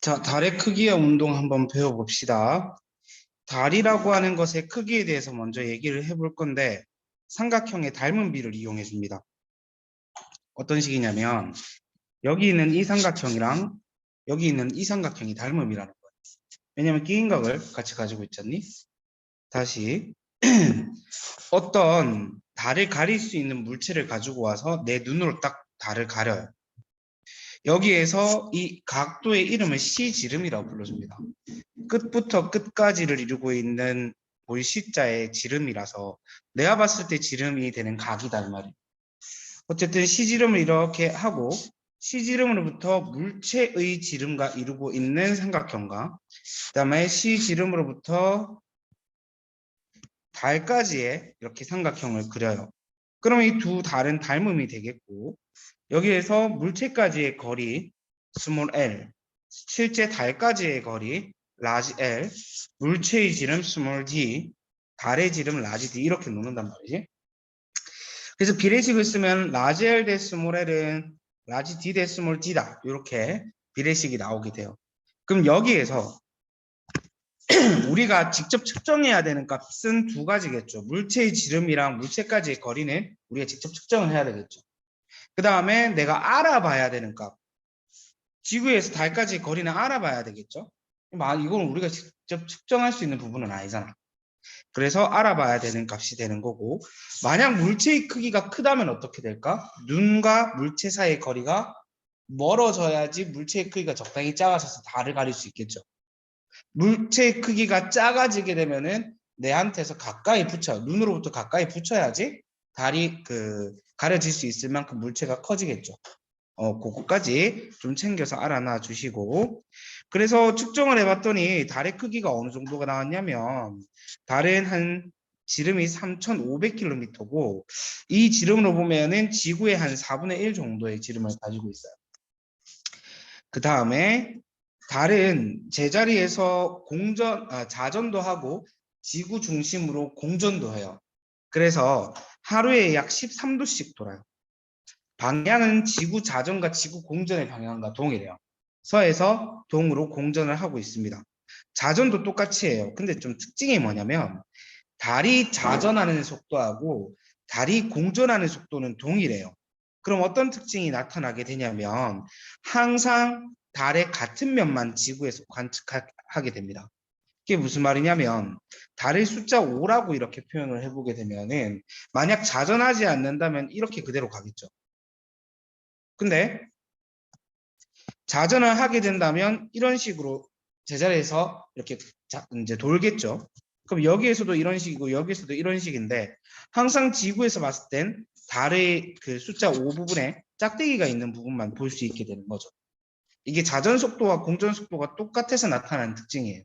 자, 달의 크기의 운동 한번 배워봅시다. 달이라고 하는 것의 크기에 대해서 먼저 얘기를 해볼 건데 삼각형의 닮은 비를 이용해 줍니다. 어떤 식이냐면 여기 있는 이 삼각형이랑 여기 있는 이 삼각형이 닮음이라는 거예요. 왜냐면 끼인각을 같이 가지고 있잖니? 다시 어떤 달을 가릴 수 있는 물체를 가지고 와서 내 눈으로 딱 달을 가려요. 여기에서 이 각도의 이름을 C지름이라고 불러줍니다. 끝부터 끝까지를 이루고 있는 볼 C자의 지름이라서 내가 봤을 때 지름이 되는 각이다 이 말이에요. 어쨌든 C지름을 이렇게 하고 C지름으로부터 물체의 지름과 이루고 있는 삼각형과 그 다음에 C지름으로부터 달까지의 이렇게 삼각형을 그려요. 그러면 이 두 달은 닮음이 되겠고 여기에서 물체까지의 거리 스몰 l, 실제 달까지의 거리 라지 l, 물체의 지름 스몰 d, 달의 지름 라지 d 이렇게 놓는단 말이지. 그래서 비례식을 쓰면 라지 l 대 스몰 l은 라지 d 대 스몰 d다 이렇게 비례식이 나오게 돼요. 그럼 여기에서 우리가 직접 측정해야 되는 값은 두 가지겠죠. 물체의 지름이랑 물체까지의 거리는 우리가 직접 측정을 해야 되겠죠. 그 다음에 내가 알아봐야 되는 값. 지구에서 달까지의 거리는 알아봐야 되겠죠. 이건 우리가 직접 측정할 수 있는 부분은 아니잖아. 그래서 알아봐야 되는 값이 되는 거고 만약 물체의 크기가 크다면 어떻게 될까? 눈과 물체 사이의 거리가 멀어져야지 물체의 크기가 적당히 작아져서 달을 가릴 수 있겠죠. 물체의 크기가 작아지게 되면은 내한테서 가까이 붙여 눈으로부터 가까이 붙여야지 달이 가려질 수 있을 만큼 물체가 커지겠죠. 그거까지 좀 챙겨서 알아놔 주시고 그래서 측정을 해봤더니 달의 크기가 어느 정도가 나왔냐면 달은 한 지름이 3,500km고 이 지름으로 보면은 지구의 한 4분의 1 정도의 지름을 가지고 있어요. 그 다음에 달은 제자리에서 자전도 하고 지구 중심으로 공전도 해요. 그래서 하루에 약 13도씩 돌아요. 방향은 지구 자전과 지구 공전의 방향과 동일해요. 서에서 동으로 공전을 하고 있습니다. 자전도 똑같이 해요. 근데 좀 특징이 뭐냐면 달이 자전하는 속도하고 달이 공전하는 속도는 동일해요. 그럼 어떤 특징이 나타나게 되냐면 항상 달의 같은 면만 지구에서 관측하게 됩니다. 이게 무슨 말이냐면 달의 숫자 5라고 이렇게 표현을 해보게 되면은 만약 자전하지 않는다면 이렇게 그대로 가겠죠. 근데 자전을 하게 된다면 이런 식으로 제자리에서 이렇게 이제 돌겠죠. 그럼 여기에서도 이런 식이고 여기에서도 이런 식인데 항상 지구에서 봤을 땐 달의 그 숫자 5 부분에 짝대기가 있는 부분만 볼 수 있게 되는 거죠. 이게 자전 속도와 공전 속도가 똑같아서 나타나는 특징이에요.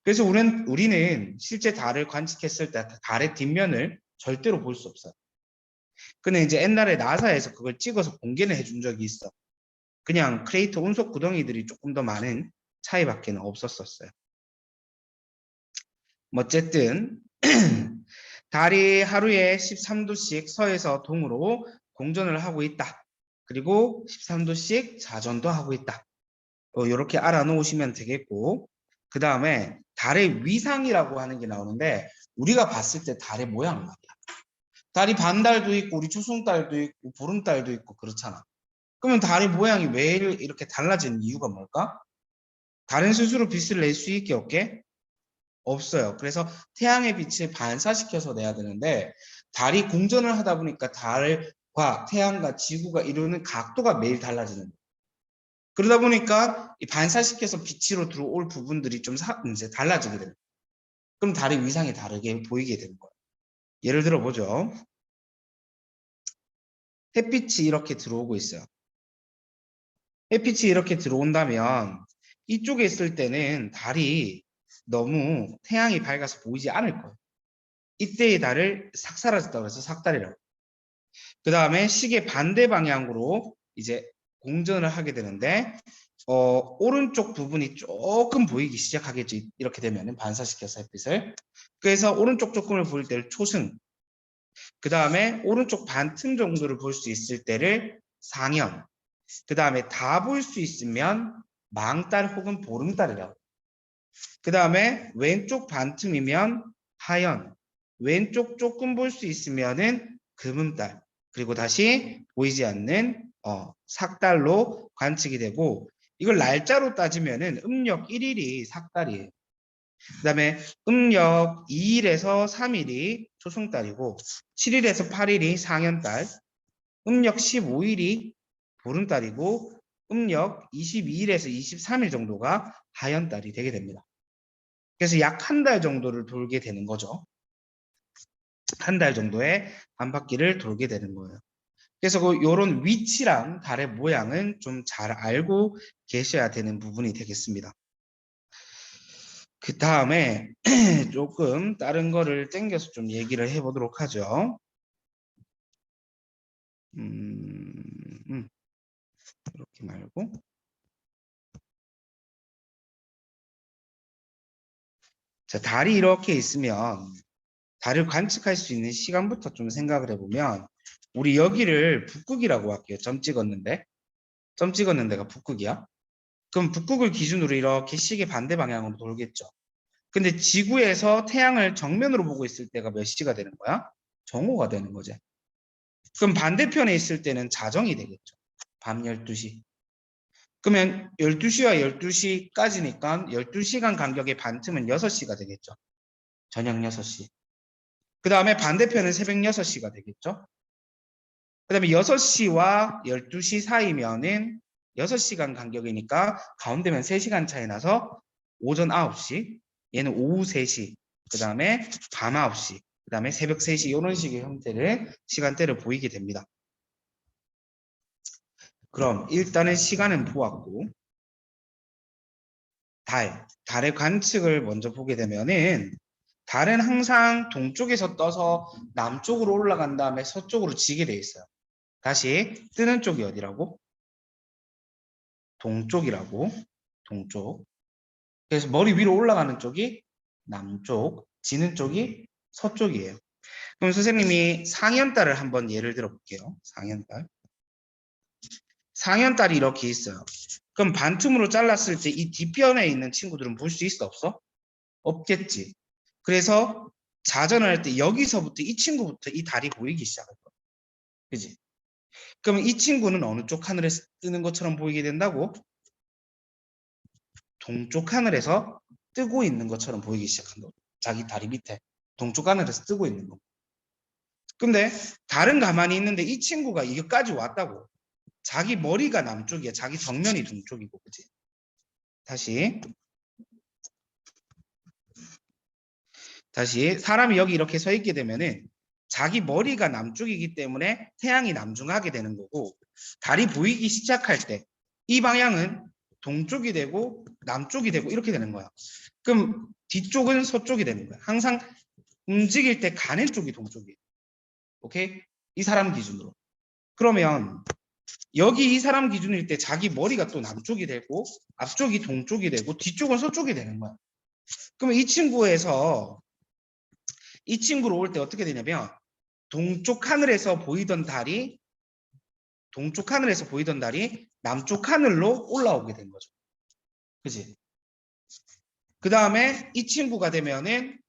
그래서 우리는 실제 달을 관측했을 때 달의 뒷면을 절대로 볼 수 없어요. 근데 이제 옛날에 나사에서 그걸 찍어서 공개를 해준 적이 있어. 그냥 크레이터 운석 구덩이들이 조금 더 많은 차이밖에 없었어요. 어쨌든 달이 하루에 13도씩 서에서 동으로 공전을 하고 있다. 그리고 13도씩 자전도 하고 있다. 이렇게 알아놓으시면 되겠고 그 다음에 달의 위상이라고 하는 게 나오는데 우리가 봤을 때 달의 모양 말이야. 달이 반달도 있고 우리 초승달도 있고 보름달도 있고 그렇잖아. 그러면 달의 모양이 왜 이렇게 달라지는 이유가 뭘까? 달은 스스로 빛을 낼 수 있게 없게? 없어요. 그래서 태양의 빛을 반사시켜서 내야 되는데 달이 공전을 하다 보니까 달과 태양과 지구가 이루는 각도가 매일 달라지는 거예요. 그러다 보니까 이 반사시켜서 빛으로 들어올 부분들이 좀 이제 달라지게 됩니다. 그럼 달의 위상이 다르게 보이게 되는 거예요. 예를 들어 보죠. 햇빛이 이렇게 들어오고 있어요. 햇빛이 이렇게 들어온다면 이쪽에 있을 때는 달이 너무 태양이 밝아서 보이지 않을 거예요. 이때의 달을 싹 사라졌다고 해서 삭달이라고. 그 다음에 시계 반대 방향으로 이제 공전을 하게 되는데 오른쪽 부분이 조금 보이기 시작하겠죠. 이렇게 되면 반사시켜서 햇빛을. 그래서 오른쪽 조금을 보일 때를 초승. 그 다음에 오른쪽 반틈 정도를 볼 수 있을 때를 상현. 그 다음에 다 볼 수 있으면 망달 혹은 보름달이라고. 그 다음에 왼쪽 반틈이면 하연, 왼쪽 조금 볼 수 있으면은 금음달, 그리고 다시 보이지 않는 삭달로 관측이 되고, 이걸 날짜로 따지면은 음력 1일이 삭달이에요. 그 다음에 음력 2일에서 3일이 초승달이고 7일에서 8일이 상현달, 음력 15일이 보름달이고 음력 22일에서 23일 정도가 하연달이 되게 됩니다. 그래서 약 한 달 정도를 돌게 되는 거죠. 한 달 정도의 한 바퀴를 돌게 되는 거예요. 그래서 이런 위치랑 달의 모양은 좀 잘 알고 계셔야 되는 부분이 되겠습니다. 그 다음에 조금 다른 거를 땡겨서 좀 얘기를 해보도록 하죠. 이렇게 말고. 자, 달이 이렇게 있으면 달을 관측할 수 있는 시간부터 좀 생각을 해보면 우리 여기를 북극이라고 할게요. 점 찍었는데. 점 찍었는 데가 북극이야. 그럼 북극을 기준으로 이렇게 시계 반대 방향으로 돌겠죠. 근데 지구에서 태양을 정면으로 보고 있을 때가 몇 시가 되는 거야? 정오가 되는 거지. 그럼 반대편에 있을 때는 자정이 되겠죠. 밤 12시. 그러면 12시와 12시까지니까 12시간 간격의 반틈은 6시가 되겠죠. 저녁 6시. 그 다음에 반대편은 새벽 6시가 되겠죠. 그 다음에 6시와 12시 사이면은 6시간 간격이니까 가운데면 3시간 차이 나서 오전 9시, 얘는 오후 3시, 그 다음에 밤 9시, 그 다음에 새벽 3시 이런 식의 형태를 시간대를 보이게 됩니다. 그럼 일단은 시간은 보았고 달의 관측을 먼저 보게 되면은 달은 항상 동쪽에서 떠서 남쪽으로 올라간 다음에 서쪽으로 지게 돼 있어요. 다시 뜨는 쪽이 어디라고? 동쪽이라고. 동쪽. 그래서 머리 위로 올라가는 쪽이 남쪽, 지는 쪽이 서쪽이에요. 그럼 선생님이 상현달을 한번 예를 들어 볼게요. 상현달. 상현달이 이렇게 있어요. 그럼 반틈으로 잘랐을 때 이 뒷변에 있는 친구들은 볼 수 있어 없어? 없겠지. 그래서 자전을 할 때 여기서부터 이 친구부터 이 달이 보이기 시작할 거야. 그지? 그러면 이 친구는 어느 쪽 하늘에 뜨는 것처럼 보이게 된다고? 동쪽 하늘에서 뜨고 있는 것처럼 보이기 시작한다. 자기 다리 밑에 동쪽 하늘에서 뜨고 있는 거. 근데 달은 가만히 있는데 이 친구가 여기까지 왔다고. 자기 머리가 남쪽이야. 자기 정면이 동쪽이고, 그지? 다시 사람이 여기 이렇게 서 있게 되면은 자기 머리가 남쪽이기 때문에 태양이 남중하게 되는 거고, 달이 보이기 시작할 때 이 방향은 동쪽이 되고 남쪽이 되고 이렇게 되는 거야. 그럼 뒤쪽은 서쪽이 되는 거야. 항상 움직일 때 가는 쪽이 동쪽이에요. 오케이? 이 사람 기준으로. 그러면 여기 이 사람 기준일 때 자기 머리가 또 남쪽이 되고 앞쪽이 동쪽이 되고 뒤쪽은 서쪽이 되는 거야. 그러면 이 친구로 올 때 어떻게 되냐면 동쪽 하늘에서 보이던 달이 남쪽 하늘로 올라오게 된 거죠. 그지? 그 다음에 이 친구가 되면은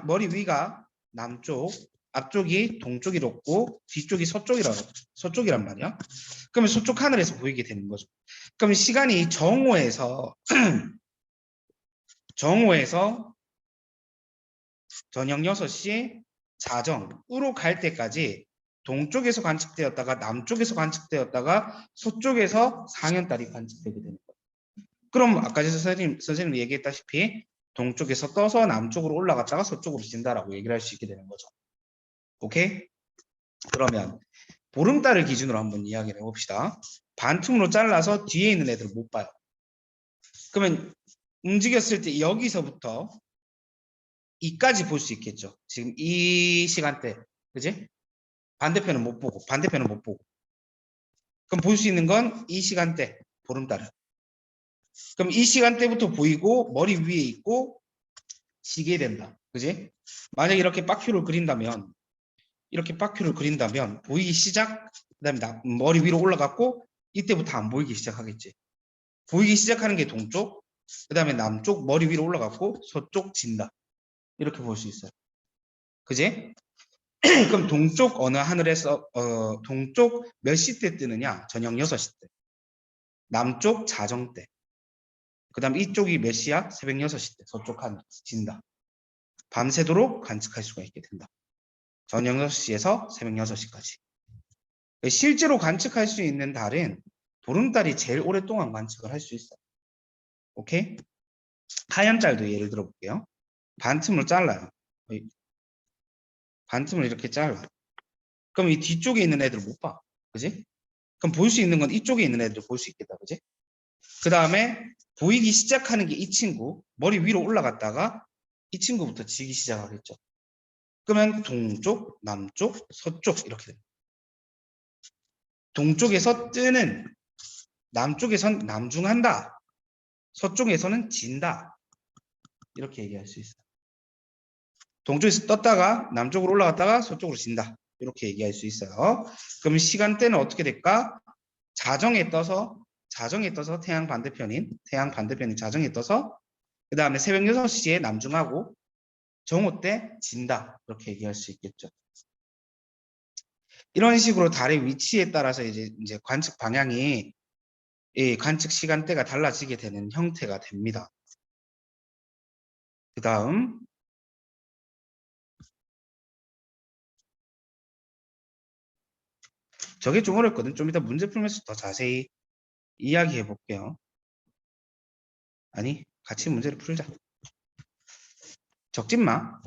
머리 위가 남쪽, 앞쪽이 동쪽이었고 뒤쪽이 서쪽이란 말이야. 그러면 서쪽 하늘에서 보이게 되는 거죠. 그럼 시간이 정오에서 저녁 6시 자정으로 갈 때까지 동쪽에서 관측되었다가 남쪽에서 관측되었다가 서쪽에서 상현달이 관측되게 되는 거예요. 그럼 아까 선생님 얘기했다시피 동쪽에서 떠서 남쪽으로 올라갔다가 서쪽으로 진다라고 얘기를 할 수 있게 되는 거죠. 오케이? 그러면 보름달을 기준으로 한번 이야기를 해봅시다. 반틈으로 잘라서 뒤에 있는 애들을 못 봐요. 그러면 움직였을 때 여기서부터 이까지 볼 수 있겠죠. 지금 이 시간대, 그지? 반대편은 못 보고. 그럼 볼 수 있는 건 이 시간대, 보름달은. 그럼 이 시간대부터 보이고 머리 위에 있고 시게 된다. 그지? 만약에 이렇게 바퀴를 그린다면 보이기 시작, 그다음에 머리 위로 올라갔고 이때부터 안 보이기 시작하겠지. 보이기 시작하는 게 동쪽, 그 다음에 남쪽 머리 위로 올라갔고 서쪽 진다. 이렇게 볼 수 있어요. 그지? 그럼 동쪽 어느 하늘에서 동쪽 몇 시 때 뜨느냐? 저녁 6시 때. 남쪽 자정 때. 그 다음 이쪽이 몇 시야? 새벽 6시 때 서쪽 하늘 진다. 밤새도록 관측할 수가 있게 된다. 저녁 6시에서 새벽 6시까지. 실제로 관측할 수 있는 달은 보름달이 제일 오랫동안 관측을 할 수 있어요. 오케이? 하얀 달도 예를 들어 볼게요. 반틈을 잘라요. 반틈을 이렇게 잘라. 그럼 이 뒤쪽에 있는 애들 못 봐. 그지? 그럼 볼 수 있는 건 이쪽에 있는 애들 볼 수 있겠다. 그지? 그 다음에 보이기 시작하는 게 이 친구. 머리 위로 올라갔다가 이 친구부터 지기 시작하겠죠. 그러면 동쪽, 남쪽, 서쪽 이렇게 됩니다. 동쪽에서 뜨는, 남쪽에선 남중한다. 서쪽에서는 진다. 이렇게 얘기할 수 있어요. 동쪽에서 떴다가 남쪽으로 올라갔다가 서쪽으로 진다. 이렇게 얘기할 수 있어요. 그럼 시간대는 어떻게 될까? 자정에 떠서 태양 반대편인 자정에 떠서 그 다음에 새벽 6시에 남중하고 정오 때 진다. 이렇게 얘기할 수 있겠죠. 이런 식으로 달의 위치에 따라서 이제 관측 방향이 관측 시간대가 달라지게 되는 형태가 됩니다. 그 다음 저게 좀 어렵거든. 좀 이따 문제 풀면서 더 자세히 이야기해 볼게요. 아니, 같이 문제를 풀자. 적지 마.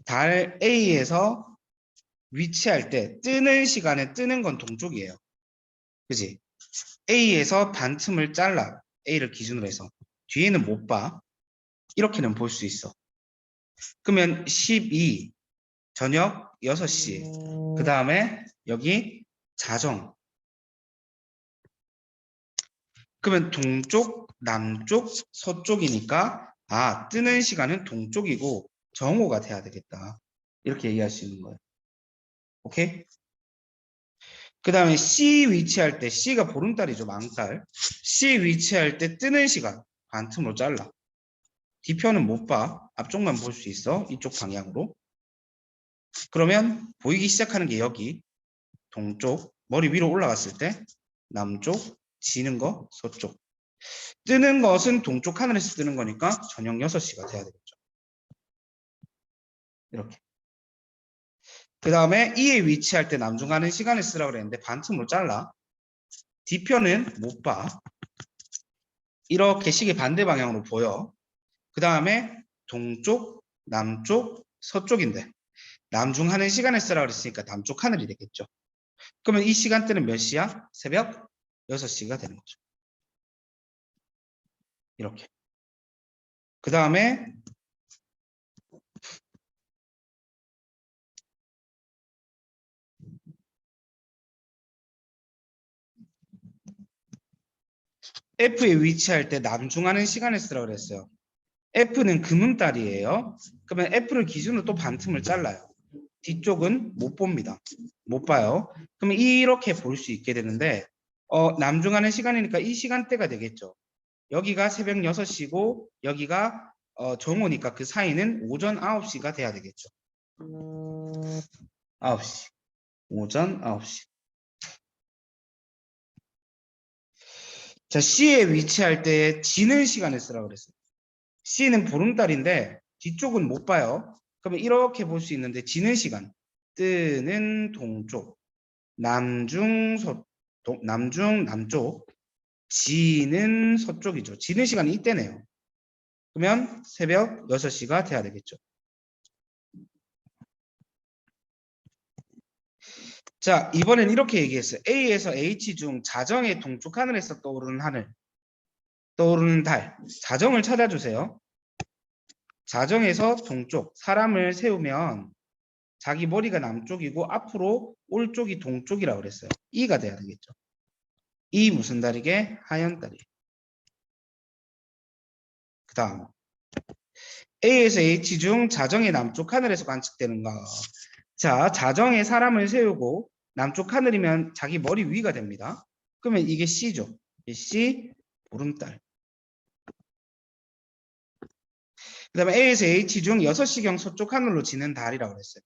달 A에서 위치할 때 뜨는 시간에 뜨는 건 동쪽이에요. 그지? A에서 반틈을 잘라. A를 기준으로 해서. 뒤에는 못 봐. 이렇게는 볼 수 있어. 그러면 12 저녁 6시 그 다음에 여기 자정. 그러면 동쪽, 남쪽, 서쪽이니까 뜨는 시간은 동쪽이고 정오가 돼야 되겠다. 이렇게 얘기할 수 있는 거예요. 오케이? 그 다음에 C 위치할 때 C가 보름달이죠. 망달. C 위치할 때 뜨는 시간 반틈으로 잘라. 뒤편은 못 봐. 앞쪽만 볼 수 있어. 이쪽 방향으로. 그러면 보이기 시작하는 게 여기 동쪽 머리 위로 올라갔을 때 남쪽 지는 거 서쪽. 뜨는 것은 동쪽 하늘에서 뜨는 거니까 저녁 6시가 돼야 되겠죠. 이렇게. 그 다음에 E에 위치할 때 남중하는 시간을 쓰라고 그랬는데 반틈으로 잘라. 뒤편은 못 봐. 이렇게 시계 반대 방향으로 보여. 그 다음에 동쪽, 남쪽, 서쪽인데 남중하는 시간을 쓰라고 그랬으니까 남쪽 하늘이 되겠죠. 그러면 이 시간대는 몇 시야? 새벽 6시가 되는 거죠. 이렇게. 그 다음에 F에 위치할 때 남중하는 시간을 쓰라고 그랬어요. F는 금음달이에요. 그러면 F를 기준으로 또 반틈을 잘라요. 뒤쪽은 못 봅니다. 못 봐요. 그러면 이렇게 볼 수 있게 되는데 남중하는 시간이니까 이 시간대가 되겠죠. 여기가 새벽 6시고 여기가 정오니까 그 사이는 오전 9시가 돼야 되겠죠. 9시. 오전 9시. 자, C에 위치할 때 지는 시간을 쓰라고 그랬어요. C는 보름달인데 뒤쪽은 못 봐요. 그러면 이렇게 볼 수 있는데 지는 시간. 뜨는 동쪽. 남중 남쪽. 지는 서쪽이죠. 지는 시간이 이때네요. 그러면 새벽 6시가 돼야 되겠죠. 자, 이번엔 이렇게 얘기했어요. A에서 H 중 자정의 동쪽 하늘에서 떠오르는 달. 자정을 찾아주세요. 자정에서 동쪽, 사람을 세우면 자기 머리가 남쪽이고 앞으로 올 쪽이 동쪽이라고 그랬어요. E가 돼야 되겠죠. E 무슨 달이게? 하얀 달이. 그 다음 A에서 H 중 자정의 남쪽 하늘에서 관측되는 거. 자, 자정에 사람을 세우고 남쪽 하늘이면 자기 머리 위가 됩니다. 그러면 이게 C죠. C 보름달. 그 다음에 A에서 H 중 6시경 서쪽 하늘로 지는 달이라고 그랬어요.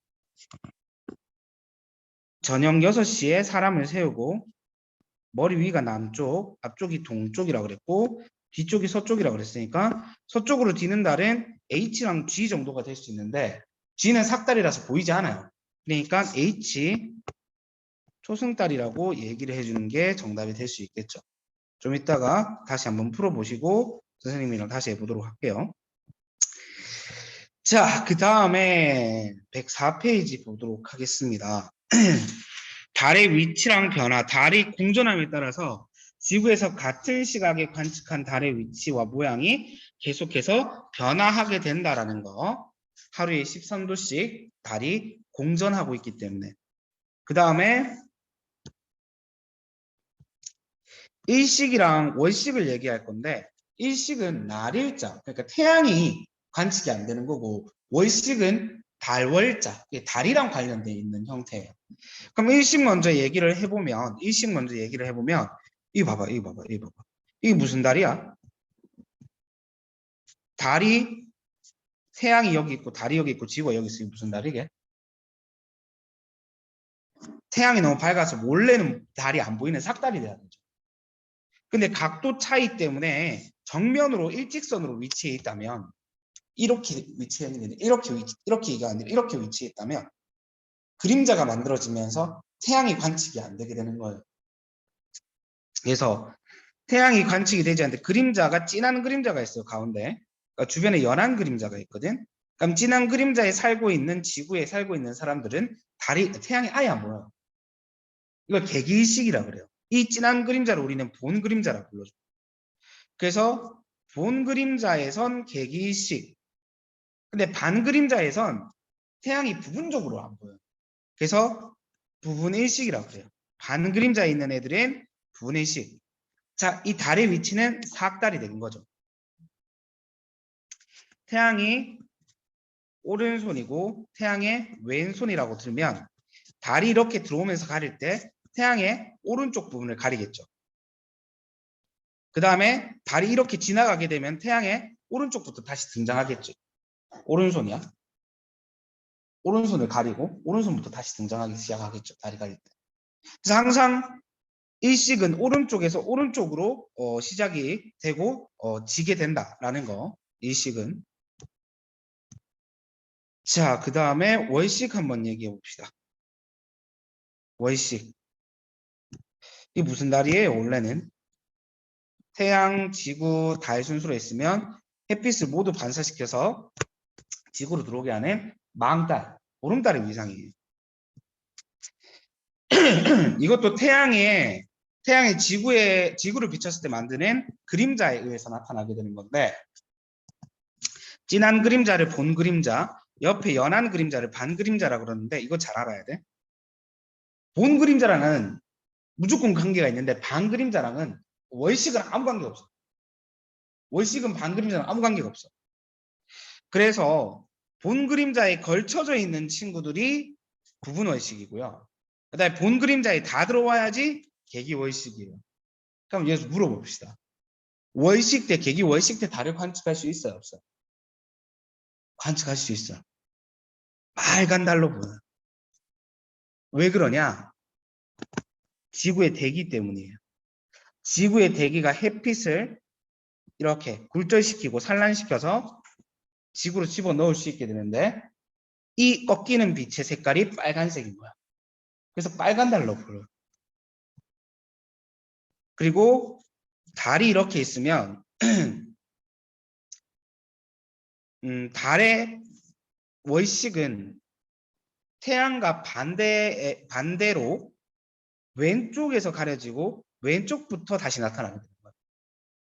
저녁 6시에 사람을 세우고 머리 위가 남쪽, 앞쪽이 동쪽이라고 그랬고 뒤쪽이 서쪽이라고 그랬으니까 서쪽으로 뒤는 달은 H랑 G 정도가 될 수 있는데 G는 삭달이라서 보이지 않아요. 그러니까 H 초승달이라고 얘기를 해주는 게 정답이 될 수 있겠죠. 좀 이따가 다시 한번 풀어보시고 선생님이랑 다시 해보도록 할게요. 자, 그 다음에 104페이지 보도록 하겠습니다. 달의 위치랑 변화, 달이 공전함에 따라서 지구에서 같은 시각에 관측한 달의 위치와 모양이 계속해서 변화하게 된다라는 거. 하루에 13도씩 달이 공전하고 있기 때문에. 그 다음에 일식이랑 월식을 얘기할 건데 일식은 날일자, 그러니까 태양이 관측이 안 되는 거고 월식은 달월자, 달이랑 관련되어 있는 형태예요. 그럼 일식 먼저 얘기를 해보면 이거 봐봐. 이게 무슨 달이야? 달이 태양이 여기 있고 달이 여기 있고 지구가 여기 있으니 무슨 달이게? 태양이 너무 밝아서 원래는 달이 안 보이는 삭달이 돼야 되죠. 근데 각도 차이 때문에 정면으로 일직선으로 위치해 있다면 이렇게 위치해 있는 게 이렇게가 아니라 이렇게 위치해 있다면 그림자가 만들어지면서 태양이 관측이 안 되게 되는 거예요. 그래서 태양이 관측이 되지 않는데 그림자가 진한 그림자가 있어요. 가운데. 그러니까 주변에 연한 그림자가 있거든. 그럼 진한 그림자에 살고 있는 지구에 살고 있는 사람들은 태양이 아예 안 보여요. 이걸 개기일식이라고 그래요. 이 진한 그림자를 우리는 본 그림자라고 불러줘요. 그래서 본 그림자에선 개기일식. 근데 반 그림자에선 태양이 부분적으로 안 보여요. 그래서 부분일식이라고 그래요. 반 그림자에 있는 애들은 부분일식. 자, 이 달의 위치는 사악달이 되는 거죠. 태양이 오른손이고 태양의 왼손이라고 들면 달이 이렇게 들어오면서 가릴 때 태양의 오른쪽 부분을 가리겠죠. 그 다음에 달이 이렇게 지나가게 되면 태양의 오른쪽부터 다시 등장하겠죠. 오른손이야. 오른손을 가리고 오른손부터 다시 등장하기 시작하겠죠. 달이 가릴 때. 그래서 항상 일식은 오른쪽에서 오른쪽으로 시작이 되고 지게 된다라는 거. 일식은. 자, 그 다음에 월식 한번 얘기해 봅시다. 월식. 이게 무슨 달이에요? 원래는 태양, 지구, 달 순서로 있으면 햇빛을 모두 반사시켜서 지구로 들어오게 하는 망달, 보름달의 위상이에요. 이것도 태양이 지구를 비췄을 때 만드는 그림자에 의해서 나타나게 되는 건데 진한 그림자를 본 그림자, 옆에 연한 그림자를 반 그림자라고 그러는데 이거 잘 알아야 돼. 본 그림자랑은 무조건 관계가 있는데 반 그림자랑은 월식은 아무 관계 없어. 월식은 반 그림자랑 아무 관계가 없어. 그래서 본 그림자에 걸쳐져 있는 친구들이 부분월식이고요. 그다음에 본 그림자에 다 들어와야지 계기월식이에요. 그럼 여기서 물어봅시다. 월식 때 계기월식 때 달을 관측할 수 있어요, 없어요? 관측할 수 있어요. 빨간 달로 보여요. 왜 그러냐? 지구의 대기 때문이에요. 지구의 대기가 햇빛을 이렇게 굴절시키고 산란시켜서 지구로 집어넣을 수 있게 되는데 이 꺾이는 빛의 색깔이 빨간색인 거야. 그래서 빨간 달로 보여요. 그리고 달이 이렇게 있으면 달의 월식은 태양과 반대로 왼쪽에서 가려지고 왼쪽부터 다시 나타나게 되는 거예요.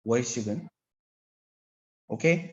월식은. 오케이?